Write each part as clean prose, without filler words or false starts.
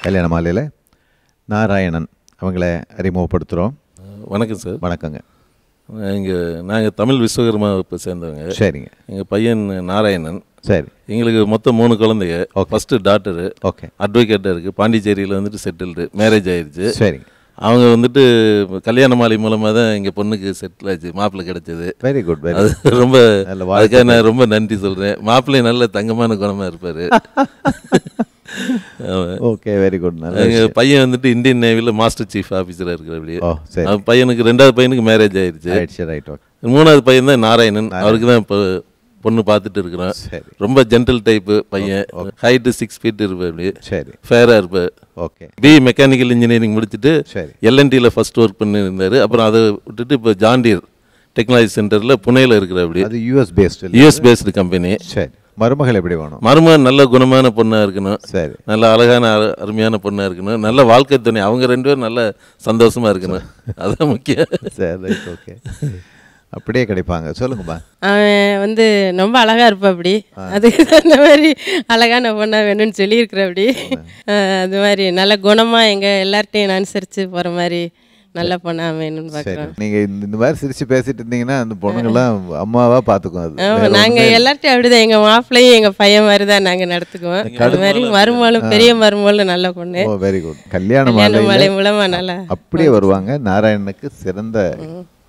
கல்யாண மாலையில் நாராயணன் அவங்கள அறிமுகப்படுத்துகிறோம். வணக்கம் சார். வணக்கங்க. நாங்கள் தமிழ் விஸ்வகர்மா வகுப்பை சேர்ந்தவங்க. சரிங்க. எங்கள் பையன் நாராயணன். சரி. எங்களுக்கு மொத்தம் 3 குழந்தைங்க. First doctor. ஓகே. அட்வொகேட்டாக இருக்குது. பாண்டிச்சேரியில் வந்துட்டு செட்டில்டு, மேரேஜ் ஆயிடுச்சு. சரிங்க. அவங்க வந்துட்டு கல்யாண மாலை மூலமாக தான் எங்கள் பொண்ணுக்கு செட்டில் ஆச்சு, மாப்பிள்ளை கிடைச்சது. Very good. அது ரொம்ப அதுக்காக நான் ரொம்ப நன்றி சொல்கிறேன். மாப்பிள்ளை நல்ல தங்கமான குணமாக இருப்பார். Okay, very good. எங்கள் பையன் வந்துட்டு இந்தியன் நேவியில் மாஸ்டர் சீஃப் ஆஃபீஸராக இருக்கிற அப்படியே. சரி. பையனுக்கு 2வது பையனுக்கு மேரேஜ் ஆயிடுச்சு. ரைட். ஓகே. 3வது பையன் தான் நாராயணன். அவருக்கு தான் இப்போ பொண்ணு பார்த்துட்டு இருக்கிறோம். ரொம்ப ஜென்டில் டைப்பு பையன். ஹைட்டு 6 feet இருப்பார். அப்படி சரி. ஃபேராக இருப்பார். ஓகே. மெக்கானிக்கல் இன்ஜினியரிங் முடிச்சுட்டு LNTயில் ஃபர்ஸ்ட் ஒர்க் பண்ணி இருந்தார். அப்புறம் அதை விட்டுட்டு இப்போ ஜாண்டியர் டெக்னாலஜி சென்டரில் புனேயில் இருக்கிற அப்படி. அது யூஎஸ் பேஸ்டு கம்பெனி. சரி. மருமகள் எப்படி வேணும்? மருமகன் நல்ல குணமான பொண்ணாக இருக்கணும். சரி. நல்ல அழகான அருமையான பொண்ணாக இருக்கணும். நல்ல வாழ்க்கை துணை. அவங்க 2 பேரும் நல்ல சந்தோஷமாக இருக்கணும். அதுதான் முக்கியம். சரி, ரைட். ஓகே. அப்படியே கிடைப்பாங்க. சொல்லுங்கம்மா. அவன் ரொம்ப அழகாக இருப்பா. அப்படி அதுக்கு அந்த மாதிரி அழகான பொண்ணாக வேணும்னு சொல்லியிருக்கிற. அப்படி அது மாதிரி நல்ல குணமாக எங்கள் எல்லார்ட்டையும் அனுசரித்து போகிற மாதிரி நல்ல பொண்ணாக வேணும்னு பார்க்குறோம். நீங்கள் இந்த மாதிரி சிரித்து பேசிட்டு இருந்தீங்கன்னா அந்த பொண்ணுங்கள்லாம் அம்மாவாக பார்த்துக்குவோம். அது நாங்கள் எல்லார்ட்டையும் அப்படி தான். எங்கள் மாப்பிள்ளையும் எங்கள் பையன் மாதிரி தான் நாங்கள் நடத்துக்குவோம். அது மாதிரி மருமகளும் பெரிய மருமகளும் நல்ல பொண்ணு. ஓ, வெரி குட். கல்யாண மாலை மூலமாக நல்லா அப்படியே வருவாங்க. நாராயணனுக்கு சிறந்த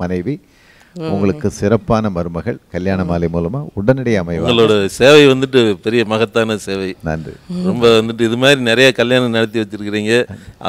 மனைவி, உங்களுக்கு சிறப்பான மருமகள். கல்யாண மாலை மூலமா உடனடியாக அமைவாங்க. உங்களோட சேவை வந்துட்டு பெரிய மகத்தான சேவை. நன்றி. ரொம்ப வந்துட்டு இது மாதிரி நிறைய கல்யாணம் நடத்தி வச்சிருக்கிறீங்க.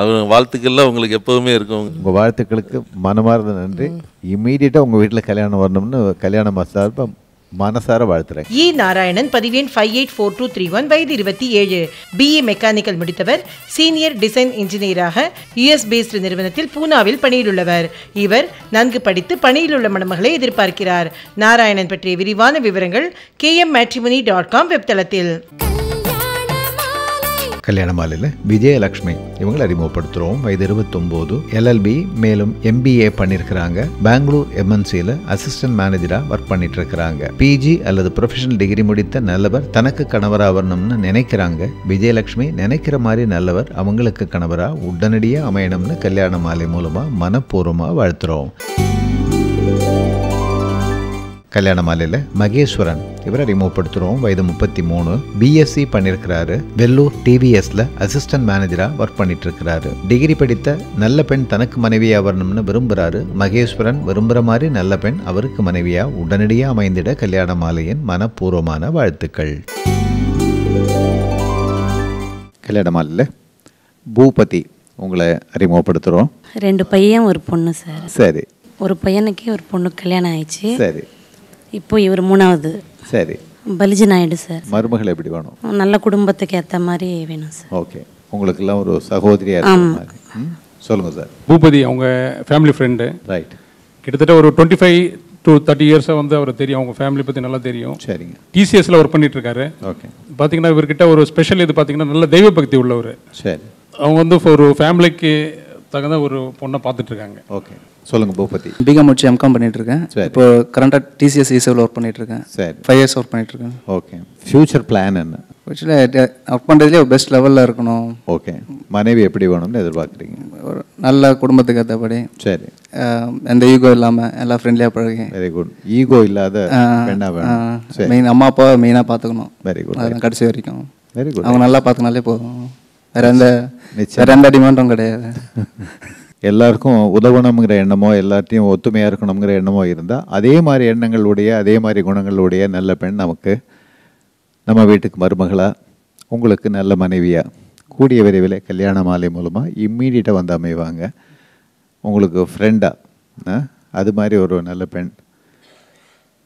அவங்க வாழ்த்துக்கள்லாம் உங்களுக்கு எப்பவுமே இருக்கும். உங்கள் வாழ்த்துக்களுக்கு மனமார்ந்த நன்றி. இம்மீடியட்டாக உங்கள் வீட்டில் கல்யாணம் வரணும்னு கல்யாண மாசார்பா மனசார வாழ்த்துறேன். இ. நாராயணன், பதிவெண் 584231, வயது 27, BE மெக்கானிக்கல் முடித்தவர், சீனியர் டிசைன் இன்ஜினியராக US பேஸ்டு நிறுவனத்தில் பூனாவில் பணியிலுள்ளவர். இவர் நன்கு படித்து பணியிலுள்ள மணமகளை எதிர்பார்க்கிறார். நாராயணன் பற்றிய விரிவான விவரங்கள் kmmatrimony.com வெப்தளத்தில். கல்யாண மாலையில் விஜயலட்சுமி இவங்களை அறிமுகப்படுத்துகிறோம். வயது 29, LLB மேலும் MBA பண்ணியிருக்கிறாங்க. பெங்களூர் MNCயில் அசிஸ்டன்ட் மேனேஜராக ஒர்க் பண்ணிட்டு இருக்கிறாங்க. PG அல்லது ப்ரொஃபஷனல் டிகிரி முடித்த நல்லவர் தனக்கு கணவராக வரணும்னு நினைக்கிறாங்க. விஜயலட்சுமி நினைக்கிற மாதிரி நல்லவர் அவங்களுக்கு கணவராக உடனடியாக அமையணும்னு கல்யாண மாலை மூலமாக மனப்பூர்வமாக வாழ்த்துறோம். கல்யாண மாலையில் மகேஸ்வரன் இவரை அறிமுகப்படுத்துகிறோம். வயது 33, BSc பண்ணியிருக்கிறாரு. வெள்ளூர் TVSல அசிஸ்டன்ட் மேனேஜராக ஒர்க் பண்ணிட்டு இருக்கிறாரு. டிகிரி படித்த நல்ல பெண் தனக்கு மனைவியாக வரணும்னு விரும்புகிறாரு. மகேஸ்வரன் விரும்புகிற மாதிரி நல்ல பெண் அவருக்கு மனைவியாக உடனடியாக அமைந்திட கல்யாண மாலையின் மனப்பூர்வமான வாழ்த்துக்கள். கல்யாண மாலையில் பூபதி உங்களை அறிமுகப்படுத்துகிறோம். 2 பையன் ஒரு பொண்ணு சார். சரி. ஒரு பையனுக்கு ஒரு பொண்ணு கல்யாணம் ஆயிடுச்சு. சரி. இப்போ இவர் 3வது. சரி. பலிஜி நாயுடு சார். மருமகள் எப்படி வேணும்? நல்ல குடும்பத்துக்கு ஏற்ற மாதிரி வேணும் சார். ஓகே. உங்களுக்கெல்லாம் ஒரு சகோதரியாக மாதிரி. சொல்லுங்கள் சார். பூபதி அவங்க ஃபேமிலி ஃப்ரெண்டு. ரைட். கிட்டத்தட்ட ஒரு 25 to 30 இயர்ஸாக அவர் தெரியும். அவங்க ஃபேமிலி பற்றி நல்லா தெரியும். சரிங்க. TCSல ஒர்க் பண்ணிட்டு இருக்காரு. ஓகே. பார்த்தீங்கன்னா இவர்கிட்ட ஒரு ஸ்பெஷல் இது பார்த்தீங்கன்னா நல்ல தெய்வ பக்தி உள்ளவர். சரி. அவங்க ஒரு ஃபேமிலிக்கு தகுந்த ஒரு பொண்ணை பார்த்துட்டு இருக்காங்க. ஓகே. சொல்லுங்கள் பூபதி. பிகாம் முடிச்சு MCOM பண்ணிட்டு இருக்கேன். இப்போ கரண்டாக TCS ESEவில் ஒர்க் பண்ணிட்டு இருக்கேன். சரி. 5 years ஒர்க் பண்ணிட்டு இருக்கேன். ஓகே. ஃபியூச்சர் பிளான் என்ன? ஆக்சுவலாக ஒர்க் பண்ணுறதுலேயே ஒரு பெஸ்ட் லெவலில் இருக்கணும். ஓகே. மனைவி எப்படி வேணும்னு எதிர்பார்க்குறீங்க? ஒரு நல்ல குடும்பத்துக்கு ஏற்றபடி. சரி. எந்த ஈகோ இல்லாமல் எல்லாம் ஃப்ரெண்ட்லியாக பழகி. Very good. ஈகோ இல்லாத பெண்ணாக வேணும். மெயின் அம்மா அப்பா மெயினாக பார்த்துக்கணும். Very good. அதான் கடைசி வரைக்கும். Very good. அவங்க நல்லா பார்த்துனாலே போதும். வேற எந்த டிமாண்டும் கிடையாது. எல்லாருக்கும் உதவணுங்கிற எண்ணமோ எல்லாத்தையும் ஒத்துமையாக இருக்கணுங்கிற எண்ணமோ இருந்தால் அதே மாதிரி எண்ணங்களுடைய அதே மாதிரி குணங்களுடைய நல்ல பெண் நமக்கு நம்ம வீட்டுக்கு மருமகளாக உங்களுக்கு நல்ல மனைவியாக கூடிய விரைவில் கல்யாண மாலை மூலமாக இம்மீடியட்டாக வந்து அமைவாங்க. உங்களுக்கு ஃப்ரெண்டாக அது மாதிரி ஒரு நல்ல பெண்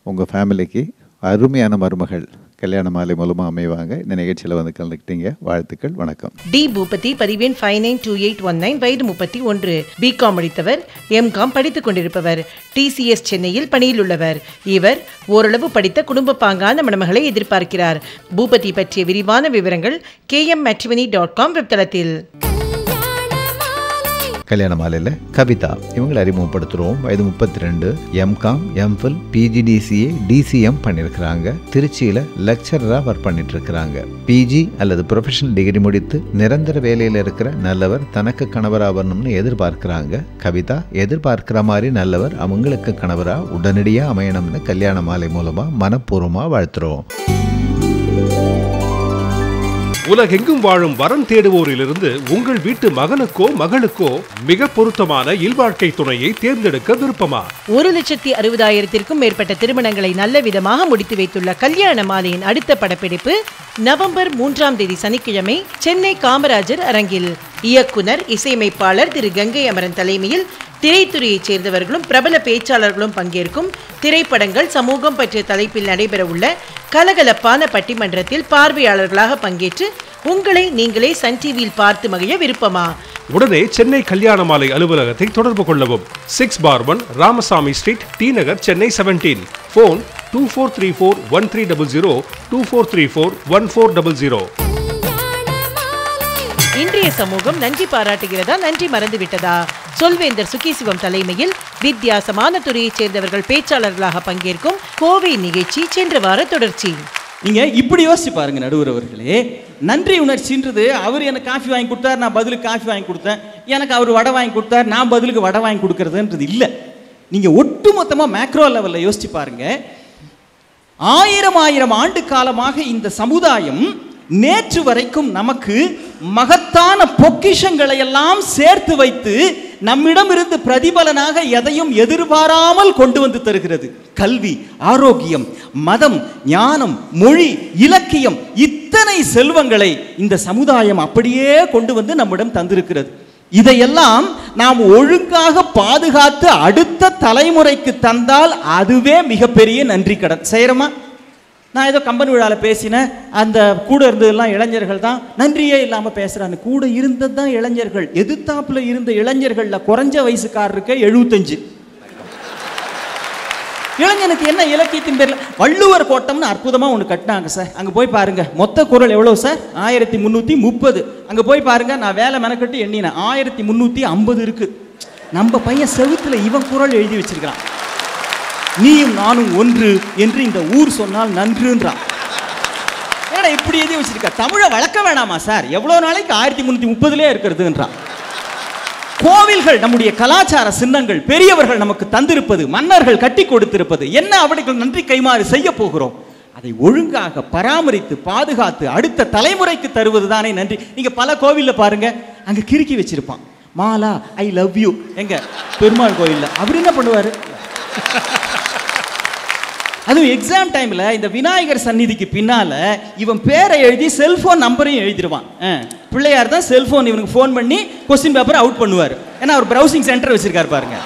உங்கள் ஃபேமிலிக்கு அருமையான மருமகள் கல்யாண மாலை மூலமாக அமைவாங்க. இந்த நிகழ்ச்சியில் வந்து கலந்துக்கிட்டீங்க. வாழ்த்துக்கள். வணக்கம். டி. பூபதி, பதிவெண் 592819, வயது 31, BCom முடித்தவர், MCOM படித்துக் கொண்டிருப்பவர், TCS சென்னையில் பணியில் உள்ளவர். இவர் ஓரளவு படித்த குடும்ப பாங்கான மணமகளை எதிர்பார்க்கிறார். பூபதி பற்றிய விரிவான விவரங்கள் kmmatrimony.com வெப்தளத்தில். கல்யாண மாலையில் கவிதா இவங்களை அறிமுகப்படுத்துகிறோம். வயது 32, எம்காம், எம்ஃபில், பிஜிடிசிஏ, டிசிஎம் பண்ணியிருக்கிறாங்க. திருச்சியில் லெக்சரராக ஒர்க் பண்ணிட்டு இருக்கிறாங்க. பிஜி அல்லது ப்ரொஃபஷனல் டிகிரி முடித்து நிரந்தர வேலையில் இருக்கிற நல்லவர் தனக்கு கணவராக வரணும்னு எதிர்பார்க்கிறாங்க. கவிதா எதிர்பார்க்கிற மாதிரி நல்லவர் அவங்களுக்கு கணவராக உடனடியாக அமையணும்னு கல்யாண மாலை மூலமாக மனப்பூர்வமாக வாழ்த்துறோம். உலகெங்கும் வாழும் வரம் தேடுவோரிலிருந்து உங்கள் வீட்டு மகனுக்கோ மகளுக்கோ மிக பொருத்தமான இல்வாழ்க்கை துணையை தேர்ந்தெடுக்க விருப்பமா? 1,60,000க்கும் மேற்பட்ட திருமணங்களை நல்ல விதமாக முடித்து வைத்துள்ள கல்யாண மாலையின் அடுத்த படப்பிடிப்பு நவம்பர் 3ஆம் தேதி சனிக்கிழமை சென்னை காமராஜர் அரங்கில். இயக்குனர் இசையமைப்பாளர் திரு கங்கை அமரன் தலைமையில் திரைத்துறையைச் சேர்ந்தவர்களும் பிரபல பேச்சாளர்களும் பங்கேற்கும் திரைப்படங்கள் சமூகம் பற்றிய தலைப்பில் நடைபெற உள்ள கலகலப்பான பட்டிமன்றத்தில் பார்வையாளர்களாக பங்கேற்று உங்களை நீங்களே சன் டிவியில் பார்த்து மகிழ விருப்பமா? உடனே சென்னை கல்யாண மாலை அலுவலகத்தை தொடர்பு கொள்ளவும். 6/1 ராமசாமி ஸ்ட்ரீட், டி நகர், சென்னை 17. போன் 24341300, 24341400. இன்றைய சமூகம் நன்றி பாராட்டுகிறதா, நன்றி மறந்து விட்டதா? சொல்வேந்தர் சுகிசிவம் தலைமையில் வித்தியாசமான துறையைச் சேர்ந்தவர்கள் பேச்சாளர்களாக பங்கேற்கும் கோவை நிகழ்ச்சி சென்ற வார தொடர்ச்சி. நீங்க இப்படி யோசிச்சு பாருங்க நடுவர் அவர்களே, நன்றி உணர்ச்சின்றது அவர் எனக்கு காஃபி வாங்கி கொடுத்தார், நான் பதிலுக்கு காஃபி வாங்கி கொடுத்தேன், எனக்கு அவர் வடை வாங்கி கொடுத்தார், நான் பதிலுக்கு வடை வாங்கி கொடுக்கறதுன்றது இல்லை. நீங்க ஒட்டுமொத்தமா மேக்ரோ லெவல்ல யோசிச்சு பாருங்க. 1000 ஆண்டு காலமாக இந்த சமுதாயம் நேற்று வரைக்கும் நமக்கு மகத்தான பொக்கிஷங்களை எல்லாம் சேர்த்து வைத்து நம்மிடம் இருந்து பிரதிபலனாக எதையும் எதிர்பாராமல் கொண்டு வந்து தருகிறது. கல்வி, ஆரோக்கியம், மதம், ஞானம், மொழி, இலக்கியம், இத்தனை செல்வங்களை இந்த சமுதாயம் அப்படியே கொண்டு வந்து நம்மிடம் தந்திருக்கிறது. இதையெல்லாம் நாம் ஒழுங்காக பாதுகாத்து அடுத்த தலைமுறைக்கு தந்தால் அதுவே மிகப்பெரிய நன்றி கடன். செய்யறோமா? நான் ஏதோ கம்பன் விழாவில் பேசினேன், அந்த கூட இருந்ததெல்லாம் இளைஞர்கள் தான், நன்றியே இல்லாமல் பேசுகிறான்னு. கூட இருந்தது தான் இளைஞர்கள். எதிர்த்தாப்புல இருந்த இளைஞர்களில் குறைஞ்ச வயசுக்காரருக்கு 75. இளைஞனுக்கு என்ன இலக்கியத்தின் பேரில்? வள்ளுவர் கோட்டம்னு அற்புதமாக ஒன்று கட்டினாங்க சார், அங்கே போய் பாருங்க. மொத்த குறள் எவ்வளோ சார்? 1330. அங்கே போய் பாருங்க, நான் வேலை மெனக்கட்டு எண்ணினேன், 1350 இருக்கு. நம்ம பையன் செவுத்துல இவன் குறள் எழுதி வச்சிருக்கான். நீயும் நானும் ஒன்று என்று இந்த ஊர் சொன்னால் நன்றுன்றான். ஏடா இப்படி எழுதி வச்சிருக்க? தமிழை வளர்க்க வேணாமா சார்? எவ்வளோ நாளைக்கு 1330 இருக்கிறதுன்றான். கோவில்கள், நம்முடைய கலாச்சார சின்னங்கள், பெரியவர்கள் நமக்கு தந்திருப்பது, மன்னர்கள் கட்டி கொடுத்திருப்பது என்ன, அவர்கள் நன்றி கைமாறு செய்ய போகிறோம். அதை ஒழுங்காக பராமரித்து பாதுகாத்து அடுத்த தலைமுறைக்கு தருவது தானே நன்றி. நீங்க பல கோவில்ல பாருங்க, அங்க கிறுக்கி வச்சிருப்பான், மாலா ஐ லவ் யூ. எங்க பெருமாள் கோயில்ல அவர் என்ன பண்ணுவாரு? அதுவும் எக்ஸாம் டைம்ல இந்த விநாயகர் சந்நிதிக்கு பின்னால இவன் பேரை எழுதி செல்போன் நம்பரையும் எழுதிடுவான். பிள்ளையார் தான் செல்போன் இவனுக்கு ஃபோன் பண்ணி கொஸ்டின் பேப்பர் அவுட் பண்ணுவார். ஏன்னா அவர் பிரவுசிங் சென்டர் வச்சிருக்காரு பாருங்க.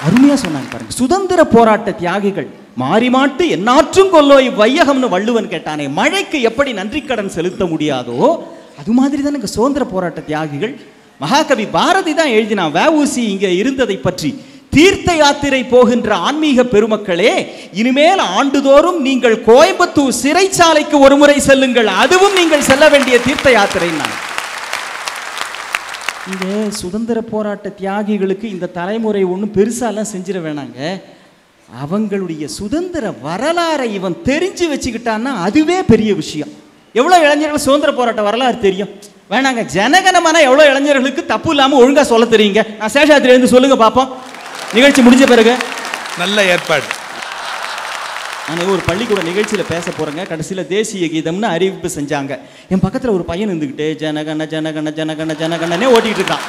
அருமையா சொன்னாங்க பாருங்க. சுதந்திர போராட்ட தியாகிகள் மாறி மாட்டு எந்நாற்றும் கொல்லோ இவ்வையகம்னு வள்ளுவன் கேட்டானே, மழைக்கு எப்படி நன்றி கடன் செலுத்த முடியாதோ அது மாதிரி தான் இங்க சுதந்திர போராட்ட தியாகிகள். மகாகவி பாரதி தான் எழுதினான் வஉசி இங்க இருந்ததை பற்றி. தீர்த்த யாத்திரை போகின்ற ஆன்மீக பெருமக்களே, இனிமேல் ஆண்டுதோறும் நீங்கள் கோயம்புத்தூர் சிறைச்சாலைக்கு ஒரு முறை செல்லுங்கள், அதுவும் நீங்கள் செல்ல வேண்டிய தீர்த்த யாத்திரை. இங்க சுதந்திர போராட்ட தியாகிகளுக்கு இந்த தலைமுறை ஒன்றும் பெருசாலாம் செஞ்சிட வேணாங்க. அவங்களுடைய சுதந்திர வரலாறை இவன் தெரிஞ்சு வச்சுக்கிட்டான்னா அதுவே பெரிய விஷயம். எவ்வளோ இளைஞர்கள் சுதந்திர போராட்ட வரலாறு தெரியும்? வேணாங்க, ஜனகணமன எவ்வளோ இளைஞர்களுக்கு தப்பு இல்லாமல் ஒழுங்காக சொல்ல தெரியுங்க? நான் சேஷாத்திரிலேருந்து சொல்லுங்க பார்ப்போம். நிகழ்ச்சி முடிஞ்ச பிறகு நல்ல ஏற்பாடு. நான் ஒரு பள்ளிக்கூட நிகழ்ச்சியில் பேச போகிறேங்க. கடைசியில் தேசிய கீதம்னு அறிவிப்பு செஞ்சாங்க. என் பக்கத்தில் ஒரு பையன் இருந்துக்கிட்டு ஜனகண ஜனகண ஜனகண ஜனகணனே ஓட்டிகிட்டு இருக்கான்.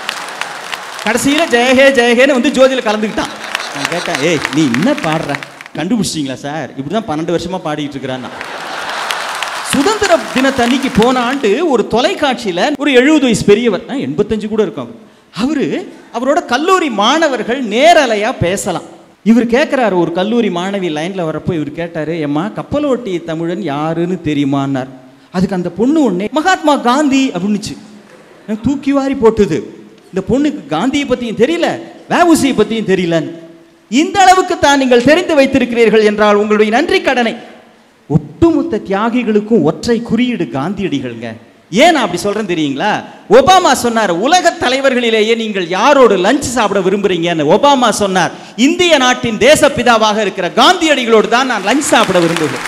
கடைசியில் ஜெயஹே ஜெயஹேன்னு வந்து ஜோதியில் கலந்துக்கிட்டான். நான் கேட்டேன், ஏய் நீ என்ன பாடுற, கண்டுபிடிச்சிட்டிங்களா சார்? இப்படி தான் 12 வருஷமாக பாடிட்டு இருக்கிறான். சுதந்திர தினத்தன்னைக்கு போன ஆண்டு ஒரு தொலைக்காட்சியில் ஒரு 70 வயசு பெரியவர், 85 கூட இருக்கும், அவரோட கல்லூரி மாணவர்கள் நேரலையா பேசலாம். இவர் கேட்குறாரு, ஒரு கல்லூரி மாணவி லைனில் வரப்போ இவர் கேட்டார், ஏம்மா கப்பலோட்டிய தமிழன் யாருன்னு தெரியுமான்னார். அதுக்கு அந்த பொண்ணு ஒன்றே மகாத்மா காந்தி அப்படின்னுச்சு. தூக்கி வாரி போட்டுது. இந்த பொண்ணுக்கு காந்தியை பற்றியும் தெரியல, வஉசியை பற்றியும் தெரியலன்னு. இந்த அளவுக்கு தான் நீங்கள் தெரிந்து வைத்திருக்கிறீர்கள் என்றால் உங்களுடைய நன்றி கடனை. ஒட்டுமொத்த தியாகிகளுக்கும் ஒற்றை குறியீடு காந்தியடிகள்ங்க. ஏன் நான் அப்படி சொல்றேன் தெரியுங்களா? ஒபாமா சொன்னார், உலக தலைவர்களிலேயே நீங்கள் யாரோடு லஞ்ச் சாப்பிட விரும்புறீங்கன்னு. ஒபாமா சொன்னார், இந்திய நாட்டின் தேசப்பிதாவாக இருக்கிற காந்தியடிகளோடு தான் நான் லஞ்ச் சாப்பிட விரும்புகிறேன்.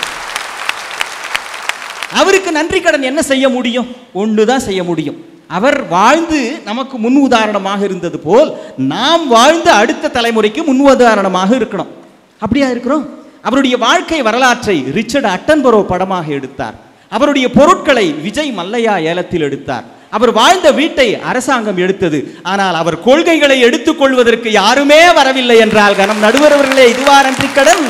அவருக்கு நன்றி கடன் என்ன செய்ய முடியும்? ஒன்றுதான் செய்ய முடியும். அவர் வாழ்ந்து நமக்கு முன் உதாரணமாக இருந்தது போல் நாம் வாழ்ந்து அடுத்த தலைமுறைக்கு முன் உதாரணமாக இருக்கணும். அப்படியா இருக்கிறோம்? அவருடைய வாழ்க்கை வரலாற்றை ரிச்சர்ட் அட்டன்பரோ படமாக எடுத்தார். அவருடைய பொருட்களை விஜய் மல்லையா ஏலத்தில் எடுத்தார். அவர் வாழ்ந்த வீட்டை அரசாங்கம் எடுத்தது. ஆனால் அவர் கொள்கைகளை எடுத்துக் கொள்வதற்கு யாருமே வரவில்லை என்றால் கனம் நடுவர் அவர்களே, இதுவா நன்றி கடன்?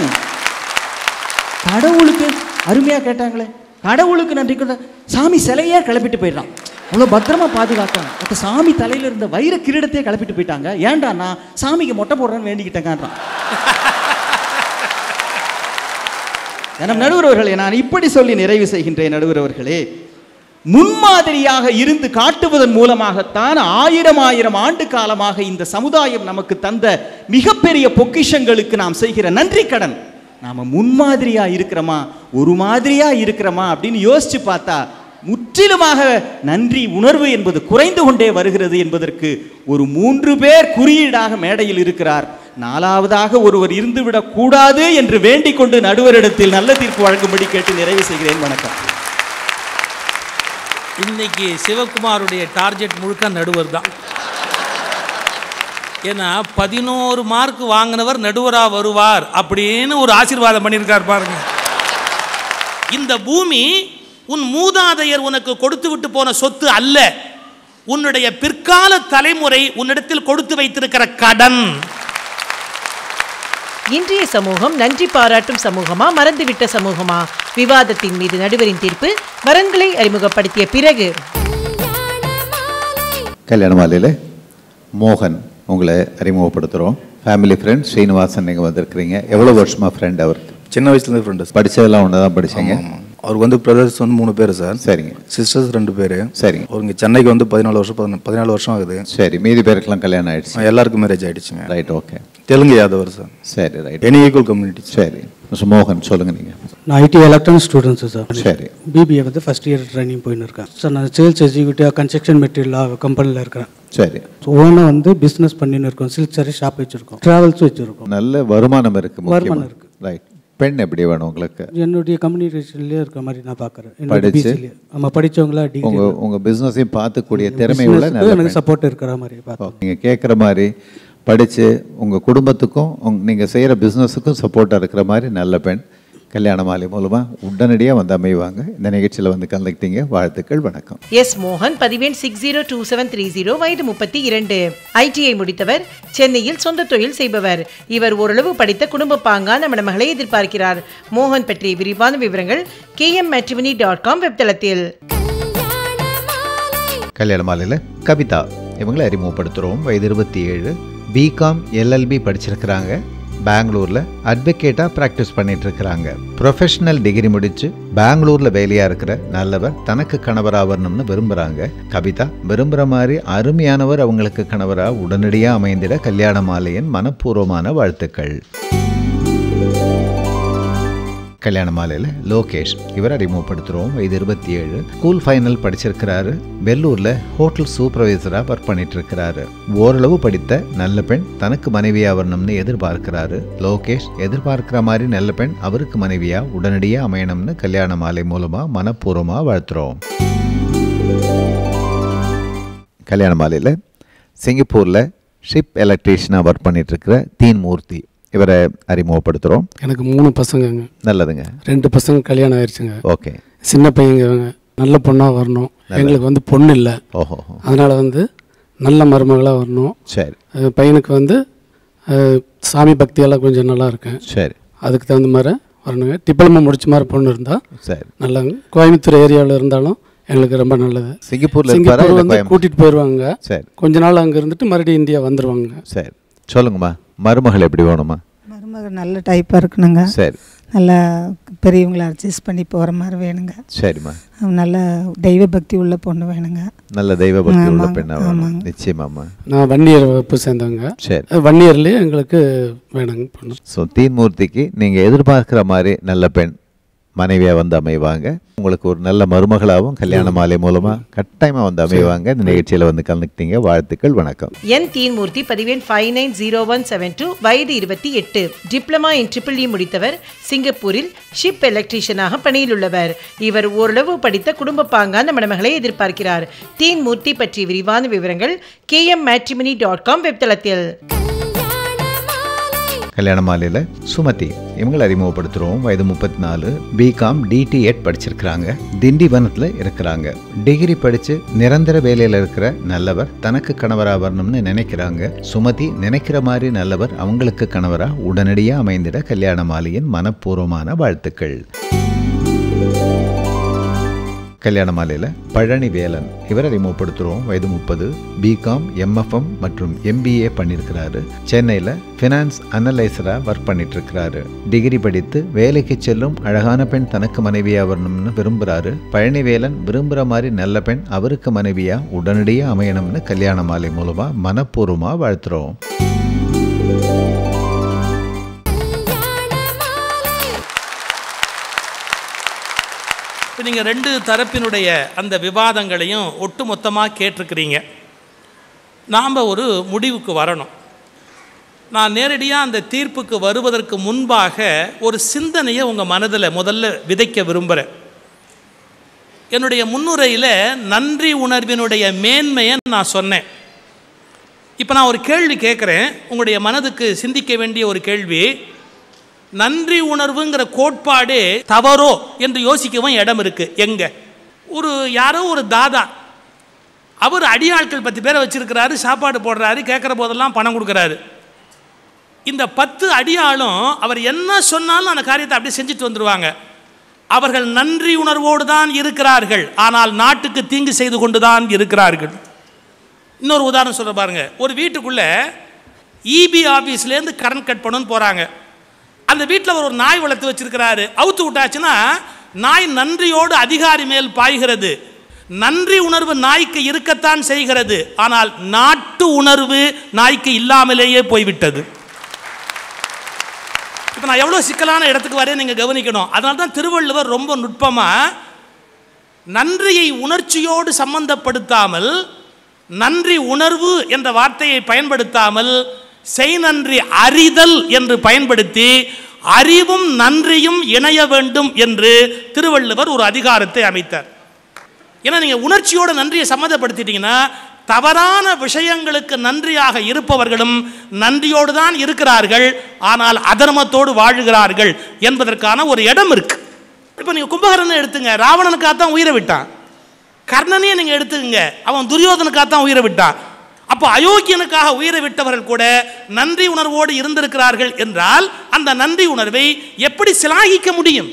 கடவுளுக்கு அருமையா கேட்டாங்களே, கடவுளுக்கு நன்றி கடன். சாமி சிலையே கிளப்பிட்டு போயிடலாம், அவ்வளோ பத்திரமா பாதுகாத்தாங்க. அப்போ சாமி தலையில் இருந்த வைர கிரீடத்தையே கிளப்பிட்டு போயிட்டாங்க. ஏன்டா நான் சாமிக்கு மொட்டை போடுறேன்னு வேண்டிக்கிட்டேங்கிறான். நம் நடுவரவர்களே, நான் இப்படி சொல்லி நிறைவு செய்கின்றேன். நடுவரவர்களே, முன்மாதிரியாக இருந்து காட்டுவதன் மூலமாகத்தான் ஆயிரம் ஆண்டு காலமாக இந்த சமுதாயம் நமக்கு தந்த மிகப்பெரிய பொக்கிஷங்களுக்கு நாம் செய்கிற நன்றி கடன். நாம முன்மாதிரியா இருக்கிறோமா, ஒரு மாதிரியா இருக்கிறோமா அப்படின்னு யோசிச்சு பார்த்தா முற்றிலுமாக நன்றி உணர்வு என்பது குறைந்து கொண்டே வருகிறது என்பதற்கு ஒரு 3 பேர் குறியீடாக மேடையில் இருக்கிறார். 4வதாக ஒருவர் இருந்துவிடக் கூடாது என்று வேண்டிக் கொண்டு நடுவரிடத்தில் நல்ல தீர்ப்பு வழங்கும்படி கேட்டு நிறைவு செய்கிறேன். வணக்கம். இன்னைக்கு சிவகுமாருடைய டார்கெட் முழுக்க நடுவர் தான். ஏன்னா 11 மார்க் வாங்கினவர் நடுவராக வருவார் அப்படின்னு ஒரு ஆசீர்வாதம் பண்ணியிருக்கார் பாருங்க. இந்த பூமி உன் மூதாதையர் உனக்கு கொடுத்து விட்டு போன சொத்து அல்ல, உன்னுடைய பிற்கால தலைமுறை உன்னிடத்தில் கொடுத்து வைத்திருக்கிற கடன். இன்றைய சமூகம் நன்றி பாராட்டும் சமூகமா, மறந்துவிட்ட சமூகமா? விவாதத்தின் மீது நடுவரின் தீர்ப்பு. வரன்களை அறிமுகப்படுத்திய பிறகு கல்யாண மாலையில் மோகன் உங்களை அறிமுகப்படுத்துகிறோம். ஃபேமிலி ஃப்ரெண்ட் ஸ்ரீனிவாசன் நீங்கள் வந்திருக்கிறீங்க. எவ்வளோ வருஷமாக ஃப்ரெண்ட் அவருக்கு? சின்ன வயசுலேருந்து ஃப்ரெண்டு. படித்ததெல்லாம் ஒன்று தான் படித்தீங்க? அவருக்கு வந்து பிரதர்ஸ் வந்து 3 பேர் சார். சரிங்க. சிஸ்டர்ஸ் 2 பேர். சரிங்க. அவருக்கு சென்னைக்கு வந்து 14 வருஷம் ஆகுது. சரி. மீதி பேருக்கெல்லாம் கல்யாணம் ஆகிடுச்சு? எல்லாருக்கும் மேரேஜ் ஆகிடுச்சுங்க. Right, okay. தெலுங்கு யாதவர் சார். சரி, ரைட். Any equal community. சரி. மிஸ்டர் மோகன் சொல்லுங்கள் நீங்கள். நான் ஐடி எலக்ட்ரானிக் ஸ்டூடெண்ட்ஸு சார். சரி. பிபிஏ வந்து ஃபஸ்ட் இயர் ட்ரைனிங் போயின்னு இருக்கேன் சார். நான் சேல்ஸ் எக்ஸிக்யூட்டிவ் கன்ஸ்ட்ரக்ஷன் மெட்டீரியல் கம்பெனியில் இருக்கிறேன். சரி. ஓனாக வந்து பிஸ்னஸ் பண்ணின்னு இருக்கோம். சில்க் சாரி ஷாப் வச்சுருக்கோம், ட்ராவல்ஸ் வச்சுருக்கோம். நல்ல வருமானம் இருக்குது. வருமானம் இருக்குது. ரைட். பெண் எப்படி வேணும் உங்களுக்கு? என்னுடைய கம்யூனிகேஷன்லேயே இருக்கிற மாதிரி நான் பார்க்குறேன். படிச்சு நம்ம படித்தவங்களா உங்கள் பிஸ்னஸையும் பார்த்துக்கூடிய திறமை உள்ள எனக்கு சப்போர்ட் இருக்கிற மாதிரி பார்த்தோம். நீங்கள் கேட்குற மாதிரி படித்து உங்கள் குடும்பத்துக்கும் நீங்கள் செய்கிற பிஸ்னஸுக்கும் சப்போர்ட்டாக இருக்கிற மாதிரி நல்ல பெண் கல்யாண மாலை மூலமாக உடனடியாக வந்து அமைவாங்க. இந்த நிகழ்ச்சியில் வந்து கலந்துக்கிட்டீங்க, வாழ்த்துக்கள், வணக்கம். எஸ் மோகன், பதிவெண் 602730, வயது 32, ஐடிஐ முடித்தவர், சென்னையில் சொந்த தொழில் செய்பவர். இவர் ஓரளவு படித்த குடும்ப பாங்கான மணமகளை எதிர்பார்க்கிறார். மோகன் பற்றிய விரிவான விவரங்கள் kmmatrimony.com வெப்தளத்தில். கல்யாண மாலையில் கவிதா இவங்களை அறிமுகப்படுத்துகிறோம். வயது 27, பிகாம் LLB படிச்சிருக்கிறாங்க. பெங்களூரில் அட்வொகேட்டாக ப்ராக்டிஸ் பண்ணிகிட்ருக்கிறாங்க. ப்ரொஃபஷ்னல் டிகிரி முடித்து பெங்களூரில் வேலையாக இருக்கிற நல்லவர் தனக்கு கணவராக வரணும்னு விரும்புகிறாங்க. கவிதா விரும்புகிற மாதிரி அருமையானவர் அவங்களுக்கு கணவராக உடனடியாக அமைந்திட கல்யாண மாலையின் மனப்பூர்வமான வாழ்த்துக்கள். கல்யாண மாலையில் லோகேஷ் இவர் அறிமுகப்படுத்துகிறோம். வயது 27, ஸ்கூல் ஃபைனல் படிச்சிருக்கிறாரு. வெள்ளூரில் ஹோட்டல் சூப்பர்வைசராக ஒர்க் பண்ணிட்டுருக்கிறாரு. ஓரளவு படித்த நல்ல பெண் தனக்கு மனைவியாக வரணும்னு எதிர்பார்க்கிறாரு. லோகேஷ் எதிர்பார்க்குற மாதிரி நல்ல பெண் அவருக்கு மனைவியாக உடனடியாக அமையணும்னு கல்யாண மாலை மூலமாக மனப்பூர்வமாக வாழ்த்துறோம். கல்யாண மாலையில் சிங்கப்பூரில் ஷிப் எலக்ட்ரீஷியனாக ஒர்க் பண்ணிகிட்ருக்கிற தீன்மூர்த்தி இவரை அறிமுகப்படுத்துகிறோம். எனக்கு 3 பசங்கங்க. நல்லதுங்க. 2 பசங்க கல்யாணம் ஆயிடுச்சுங்க. ஓகே. சின்ன பையங்க, நல்ல பொண்ணாக வரணும். எங்களுக்கு வந்து பொண்ணு இல்லை. ஓஹோ. அதனால் வந்து நல்ல மருமகளாக வரணும். சரி. பையனுக்கு வந்து சாமி பக்தியெல்லாம் கொஞ்சம் நல்லா இருக்கேன். சரி. அதுக்கு தகுந்த மாதிரி வரணுங்க. டிப்ளமோ முடிச்ச மாதிரி பொண்ணு இருந்தால் சரி நல்லாங்க. கோயம்புத்தூர் ஏரியாவில் இருந்தாலும் எங்களுக்கு ரொம்ப நல்லது. சிங்கப்பூர் வந்து கூட்டிகிட்டு போயிடுவாங்க. சரி. கொஞ்ச நாள் அங்கே இருந்துட்டு மறுபடியும் இந்தியா வந்துடுவாங்க. சரி, சொல்லுங்கம்மா. மருமகள் எப்படி வேணுமா? மருமகள் நல்ல டைப்பாக இருக்கணுங்க. சரி. நல்லா பெரியவங்களை அட்ஜஸ்ட் பண்ணி போகிற மாதிரி வேணுங்க. சரிம்மா. நல்ல தெய்வ பக்தி உள்ள பொண்ணு வேணுங்க. நல்ல தெய்வ பக்தி உள்ள பெண்ணாக வேணும். நிச்சயமாம்மா. நான் 1 இயர் வகுப்பு சேர்ந்தவங்க. சரி. 1 இயர்லேயே எங்களுக்கு வேணுங்க பொண்ணு. ஸோ தீன்மூர்த்திக்கு நீங்கள் எதிர்பார்க்குற மாதிரி நல்ல பெண் மனைவியாக வந்து அமைவாங்க. உங்களுக்கு ஒரு நல்ல மருமகளாகவும் கல்யாண மாலை மூலமாக கட்டாயமாக வந்து அமைவாங்க. இந்த நிகழ்ச்சியில் வந்து கலந்துக்கிட்டீங்க. வாழ்த்துக்கள். வணக்கம். என் தீன்மூர்த்தி, பதிவெண் 590172, வயது 28, டிப்ளமா இன் EEE முடித்தவர், சிங்கப்பூரில் ஷிப் எலக்ட்ரீஷியனாக பணியில் உள்ளவர். இவர் ஓரளவு படித்த குடும்ப பாங்கான மணமகளை எதிர்பார்க்கிறார். தீன்மூர்த்தி பற்றிய விரிவான விவரங்கள் kmmatrimony.com வெப்தளத்தில். கல்யாண மாலையில் சுமதி இவங்களை அறிமுகப்படுத்துகிறோம். வயது 34, பிகாம் DT8 படிச்சிருக்கிறாங்க. திண்டிவனத்தில் இருக்கிறாங்க. டிகிரி படித்து நிரந்தர வேலையில் இருக்கிற நல்லவர் தனக்கு கணவராக வரணும்னு நினைக்கிறாங்க. சுமதி நினைக்கிற மாதிரி நல்லவர் அவங்களுக்கு கணவராக உடனடியாக அமைந்திட கல்யாண மாலையின் மனப்பூர்வமான வாழ்த்துக்கள். கல்யாண மாலையில் பழனி வேலன் இவர் அறிமுகப்படுத்துகிறோம். வயது 30, பிகாம் MFM மற்றும் MBA பண்ணியிருக்கிறாரு. சென்னையில் ஃபினான்ஸ் அனலைசராக ஒர்க் பண்ணிட்டுருக்கிறாரு. டிகிரி படித்து வேலைக்கு செல்லும் அழகான பெண் தனக்கு மனைவியாக வரணும்னு விரும்புகிறாரு. பழனி வேலன் விரும்புகிற மாதிரி நல்ல பெண் அவருக்கு மனைவியாக உடனடியாக அமையணும்னு கல்யாண மாலை மூலமாக மனப்பூர்வமாக வாழ்த்துறோம். இப்போ நீங்கள் ரெண்டு தரப்பினுடைய அந்த விவாதங்களையும் ஒட்டு மொத்தமாக கேட்டிருக்கிறீங்க. நாம் ஒரு முடிவுக்கு வரணும். நான் நேரடியாக அந்த தீர்ப்புக்கு வருவதற்கு முன்பாக ஒரு சிந்தனையை உங்கள் மனதில் முதல்ல விதைக்க விரும்புகிறேன். என்னுடைய முன்னுரையில் நன்றி உணர்வினுடைய மேன்மையை நான் சொன்னேன். இப்போ நான் ஒரு கேள்வி கேட்குறேன், உங்களுடைய மனதுக்கு சிந்திக்க வேண்டிய ஒரு கேள்வி. நன்றி உணர்வுங்கிற கோட்பாடு தவறோ என்று யோசிக்கவும் இடம் இருக்குது. எங்கே யாரோ ஒரு தாதா, அவர் அடியாட்கள் 10 பேரை வச்சிருக்கிறாரு, சாப்பாடு போடுறாரு, கேட்குற போதெல்லாம் பணம் கொடுக்குறாரு. இந்த 10 அடியாளும் அவர் என்ன சொன்னாலும் அந்த காரியத்தை அப்படியே செஞ்சுட்டு வந்துடுவாங்க. அவர்கள் நன்றி உணர்வோடு தான் இருக்கிறார்கள், ஆனால் நாட்டுக்கு தீங்கு செய்து கொண்டு தான் இருக்கிறார்கள். இன்னொரு உதாரணம் சொல்ல பாருங்க. ஒரு வீட்டுக்குள்ளே EB ஆஃபீஸ்லேருந்து கரண்ட் கட் பண்ணணும்னு போகிறாங்க. அந்த வீட்டில் ஒரு நாய் வளர்த்து வச்சிருக்கிறாரு. அவுத்து விட்டாச்சுன்னா நாய் நன்றியோடு அதிகாரி மேல் பாய்கிறது. நன்றி உணர்வு நாய்க்கு இருக்கத்தான் செய்கிறது, ஆனால் நாட்டு உணர்வு நாய்க்கு இல்லாமலேயே போய்விட்டது. இப்போ நான் எவ்வளோ சிக்கலான இடத்துக்கு வரேன் நீங்கள் கவனிக்கணும். அதனால தான் திருவள்ளுவர் ரொம்ப நுட்பமாக நன்றியை உணர்ச்சியோடு சம்பந்தப்படுத்தாமல், நன்றி உணர்வு என்ற வார்த்தையை பயன்படுத்தாமல், செய் நன்றி அறிதல் என்று பயன்படுத்தி அறிவும் நன்றியும் இணைய வேண்டும் என்று திருவள்ளுவர் ஒரு அதிகாரத்தை அமைத்தார். ஏன்னா நீங்கள் உணர்ச்சியோட நன்றியை சம்மந்தப்படுத்திட்டீங்கன்னா தவறான விஷயங்களுக்கு நன்றியாக இருப்பவர்களும் நன்றியோடு தான் இருக்கிறார்கள், ஆனால் அதர்மத்தோடு வாழுகிறார்கள் என்பதற்கான ஒரு இடம் இருக்கு. இப்போ நீங்கள் கும்பகரனை எடுத்துங்க, ராவணனுக்காக தான் உயிரை விட்டான். கர்ணனையே நீங்கள் எடுத்துக்கங்க, அவன் துரியோதனுக்காக தான் உயிரை விட்டான். அப்போ அயோக்கியனுக்காக உயிரை விட்டவர்கள் கூட நன்றி உணர்வோடு இருந்திருக்கிறார்கள் என்றால் அந்த நன்றி உணர்வை எப்படி சிலாகிக்க முடியும்?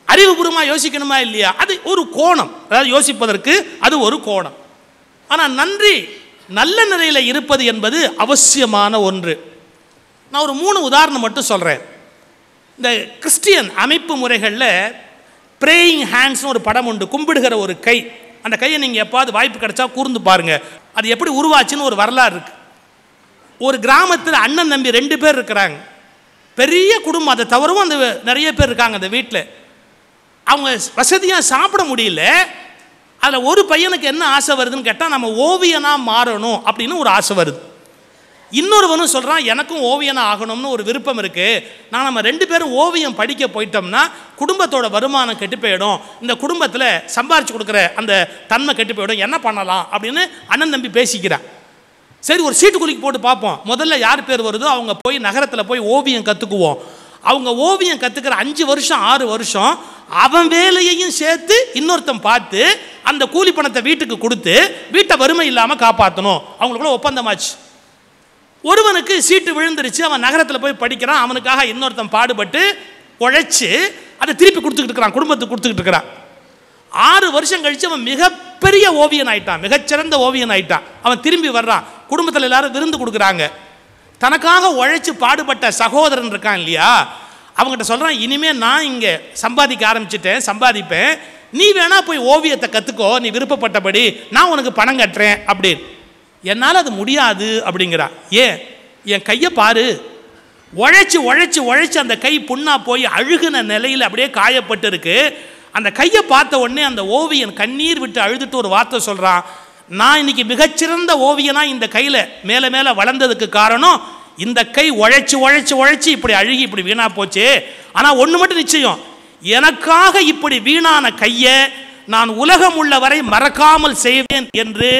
அறிவுபூர்வமாக யோசிக்கணுமா இல்லையா? அது ஒரு கோணம், அதாவது யோசிப்பதற்கு அது ஒரு கோணம். ஆனால் நன்றி நல்ல நிலையில் இருப்பது என்பது அவசியமான ஒன்று. நான் ஒரு 3 உதாரணம் மட்டும் சொல்கிறேன். இந்த கிறிஸ்டியன் அமைப்பு முறைகளில் ப்ரேயிங் ஹேண்ட்ஸ்னு ஒரு படம் உண்டு, கும்பிடுகிற ஒரு கை. அந்த கையை நீங்கள் எப்பாவது வாய்ப்பு கிடைச்சா கூர்ந்து பாருங்கள், அது எப்படி உருவாச்சுன்னு ஒரு வரலாறு இருக்குது. ஒரு கிராமத்தில் அண்ணன் தம்பி 2 பேர் இருக்கிறாங்க. பெரிய குடும்பம், அதை தவிரவும் அந்த நிறைய பேர் இருக்காங்க அந்த வீட்டில். அவங்க வசதியாக சாப்பிட முடியல. அதில் ஒரு பையனுக்கு என்ன ஆசை வருதுன்னு கேட்டால், நம்ம ஓவியனாக மாறணும் அப்படின்னு ஒரு ஆசை வருது. இன்னொருவனும் சொல்கிறான், எனக்கும் ஓவியனாக ஆகணும்னு ஒரு விருப்பம் இருக்குது. நம்ம 2 பேரும் ஓவியம் படிக்க போயிட்டோம்னா குடும்பத்தோட வருமானம் கெட்டு போயிடும், இந்த குடும்பத்தில் சம்பாரிச்சு கொடுக்குற அந்த தன்மை கெட்டு போயிடும், என்ன பண்ணலாம் அப்படின்னு அண்ணன் தம்பி பேசிக்கிறான். சரி, ஒரு சீட்டு குலுக்கி போட்டு பார்ப்போம், முதல்ல யார் பேர் வருதோ அவங்க போய் நகரத்தில் போய் ஓவியம் கற்றுக்குவோம். அவங்க ஓவியம் கற்றுக்கிற 5 வருஷம் 6 வருஷம் அவன் வேலையையும் சேர்த்து இன்னொருத்தன் பார்த்து அந்த கூலி பணத்தை வீட்டுக்கு கொடுத்து வீட்டை வறுமை இல்லாமல் காப்பாற்றணும். அவங்களுக்குள்ள ஒப்பந்தமாச்சு. ஒருவனுக்கு சீட்டு விழுந்துருச்சு, அவன் நகரத்தில் போய் படிக்கிறான். அவனுக்காக இன்னொருத்தன் பாடுபட்டு உழைச்சி அதை திருப்பி கொடுத்துக்கிட்டு இருக்கிறான், குடும்பத்துக்கு கொடுத்துக்கிட்டு இருக்கிறான். 6 வருஷம் கழித்து அவன் மிகப்பெரிய ஓவியன் ஆயிட்டான், மிகச்சிறந்த ஓவியன் ஆயிட்டான். அவன் திரும்பி வர்றான், குடும்பத்தில் எல்லாரும் விருந்து கொடுக்குறாங்க. தனக்காக உழைச்சி பாடுபட்ட சகோதரன் இருக்கான் இல்லையா, அவங்ககிட்ட சொல்கிறான், இனிமேல் நான் இங்கே சம்பாதிக்க ஆரம்பிச்சிட்டேன், சம்பாதிப்பேன், நீ வேணா போய் ஓவியத்தை கற்றுக்கோ, நீ விருப்பப்பட்டபடி, நான் உனக்கு பணம் கட்டுறேன் அப்படின்னு. என்னால் அது முடியாது அப்படிங்கிறான். ஏன்? என் கையை பாரு, உழைச்சி உழைச்சி உழைச்சி அந்த கை புண்ணா போய் அழுகுன நிலையில் அப்படியே காயப்பட்டு இருக்கு. அந்த கையை பார்த்த உடனே அந்த ஓவியன் கண்ணீர் விட்டு அழுதுட்டு ஒரு வார்த்தை சொல்கிறான், நான் இன்னைக்கு மிகச்சிறந்த ஓவியனா இந்த கையில் மேலே மேலே வளர்ந்ததுக்கு காரணம் இந்த கை உழைச்சி உழைச்சி உழைச்சி இப்படி அழுகி இப்படி வீணா போச்சு. ஆனால் ஒன்று மட்டும் நிச்சயம், எனக்காக இப்படி வீணான கையை நான் உலகம் உள்ள வரை மறக்காமல் செய்வேன் என்று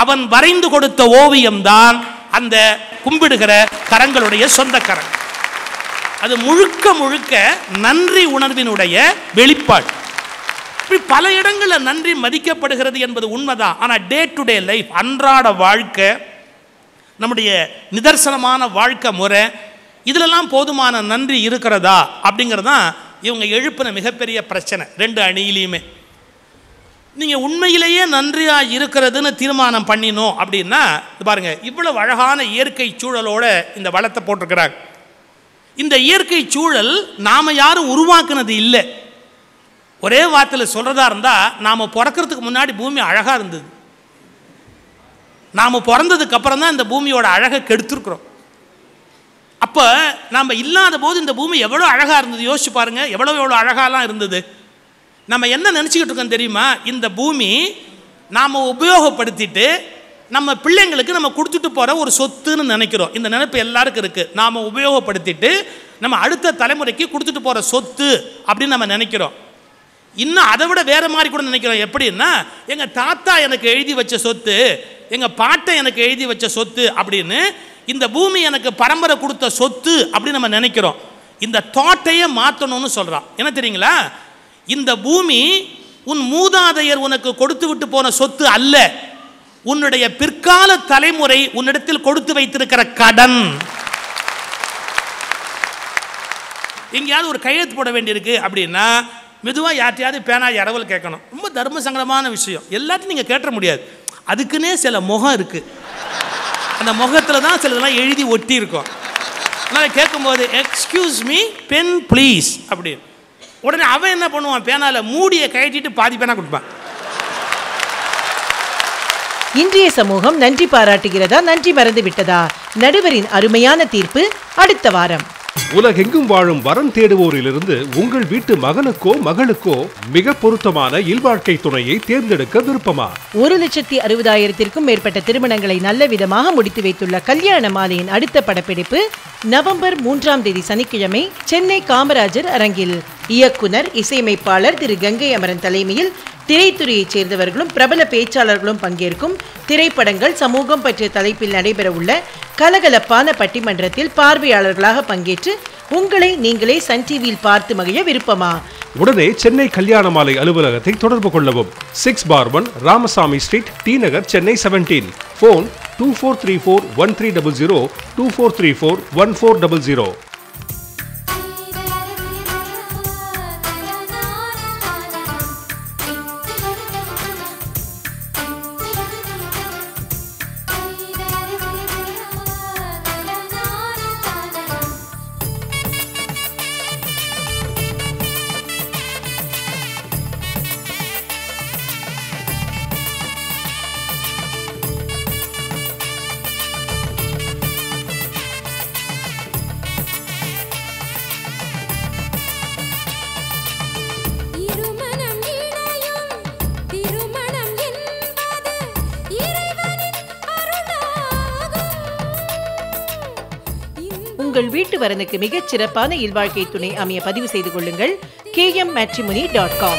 அவன் வரைந்து கொடுத்த ஓவியம்தான் அந்த கும்பிடுகிற கரங்களுடைய சொந்த கரங்கள். அது முழுக்க முழுக்க நன்றி உணர்வினுடைய வெளிப்பாடு. இப்படி பல இடங்களில் நன்றி மதிக்கப்படுகிறது என்பது உண்மைதான். ஆனால் டே டு டே லைஃப், அன்றாட வாழ்க்கை, நம்முடைய நிதர்சனமான வாழ்க்கை முறை, இதிலெல்லாம் போதுமான நன்றி இருக்கிறதா அப்படிங்கிறது தான் இவங்க எழுப்பின மிகப்பெரிய பிரச்சனை ரெண்டு அணியிலையுமே. நீங்கள் உண்மையிலேயே நன்றியாக இருக்கிறதுன்னு தீர்மானம் பண்ணினோம் அப்படின்னா பாருங்கள், இவ்வளவு அழகான இயற்கை சூழலோட இந்த வளத்தை போட்டிருக்கிறாங்க. இந்த இயற்கை சூழல் நாம் யாரும் உருவாக்குனது இல்லை. ஒரே வார்த்தையில் சொல்கிறதா இருந்தால், நாம் பிறக்கிறதுக்கு முன்னாடி பூமி அழகாக இருந்தது. நாம் பிறந்ததுக்கு அப்புறம் தான் இந்த பூமியோட அழகை கெடுத்துருக்குறோம். அப்போ நாம் இல்லாத போது இந்த பூமி எவ்வளோ அழகாக இருந்தது யோசிச்சு பாருங்கள். எவ்வளோ அழகாலாம் இருந்தது. நம்ம என்ன நினச்சிக்கிட்டு இருக்கோம் தெரியுமா? இந்த பூமி நாம் உபயோகப்படுத்திட்டு நம்ம பிள்ளைங்களுக்கு நம்ம கொடுத்துட்டு போகிற ஒரு சொத்துன்னு நினைக்கிறோம். இந்த நினைப்பு எல்லாருக்கும் இருக்குது. நாம் உபயோகப்படுத்திட்டு நம்ம அடுத்த தலைமுறைக்கு கொடுத்துட்டு போகிற சொத்து அப்படின்னு நம்ம நினைக்கிறோம். இன்னும் அதை விட வேறு மாதிரி கூட நினைக்கிறோம். எப்படின்னா, எங்கள் தாத்தா எனக்கு எழுதி வச்ச சொத்து, எங்கள் பாட்டை எனக்கு எழுதி வச்ச சொத்து அப்படின்னு, இந்த பூமி எனக்கு பரம்பரை கொடுத்த சொத்து அப்படின்னு நம்ம நினைக்கிறோம். இந்த தாட்டையே மாற்றணும்னு சொல்கிறான். என்ன தெரியுங்களா? இந்த பூமி உன் மூதாதையர் உனக்கு கொடுத்து விட்டு போன சொத்து அல்ல, உன்னுடைய பிற்கால தலைமுறை உன்னிடத்தில் கொடுத்து வைத்திருக்கிற கடன். எங்கேயாவது ஒரு கையெழுத்து போட வேண்டியிருக்கு அப்படின்னா மெதுவாக யார்ட்டையாவது பேனா இரவல் கேட்கணும். ரொம்ப தர்ம சங்கடமான விஷயம். எல்லாத்தையும் நீங்கள் கேட்ட முடியாது. அதுக்குன்னே சில முகம் இருக்குது. அந்த முகத்தில் தான் சிலதெல்லாம் எழுதி ஒட்டி இருக்கும். அதனால் கேட்கும்போது எக்ஸ்கியூஸ் மீ பென் ப்ளீஸ் அப்படின்னு, உடனே அவன் என்ன பண்ணுவான், பேனாவில் மூடியை கழட்டிட்டு பாதி பேனா கொடுப்பான். இன்றைய சமூகம் நன்றி பாராட்டுகிறதா, நன்றி மறந்து விட்டதா? நடுவரின் அருமையான தீர்ப்பு அடுத்த வாரம். உலகெங்கும் வாழும் வரம் தேடுவோரிலிருந்து உங்கள் வீட்டு மகனுக்கோ மகளுக்கோ மிக பொருத்தமான இல்வாழ்க்கை துணையை தேர்ந்தெடுக்க விருப்பமா? 1,60,000க்கும் மேற்பட்ட திருமணங்களை நல்ல விதமாக முடித்து வைத்துள்ள கல்யாண மாலையின் அடுத்த படப்பிடிப்பு நவம்பர் 3ஆம் தேதி சனிக்கிழமை சென்னை காமராஜர் அரங்கில். இயக்குனர் இசையமைப்பாளர் திரு கங்கை அமரன் தலைமையில் திரைத்துறையைச் சேர்ந்தவர்களும் பிரபல பேச்சாளர்களும் பங்கேற்கும் திரைப்படங்கள் சமூகம் பற்றிய தலைப்பில் நடைபெறவுள்ள கலகலப்பான பட்டிமன்றத்தில் பார்வையாளர்களாக பங்கேற்று உங்களை நீங்களே சன் டிவியில் பார்த்து மகிழ விருப்பமா? உடனே சென்னை கல்யாண மாலை அலுவலகத்தை தொடர்பு கொள்ளவும். 6/1 ராமசாமி ஸ்ட்ரீட், டி நகர், சென்னை 17. ஃபோன் 24341300 24341400. உங்கள் வீட்டு வரனுக்கு மிகச் சிறப்பான இல்வாழ்க்கை துணை அமைய பதிவு செய்து கொள்ளுங்கள். kmmatrimony.com.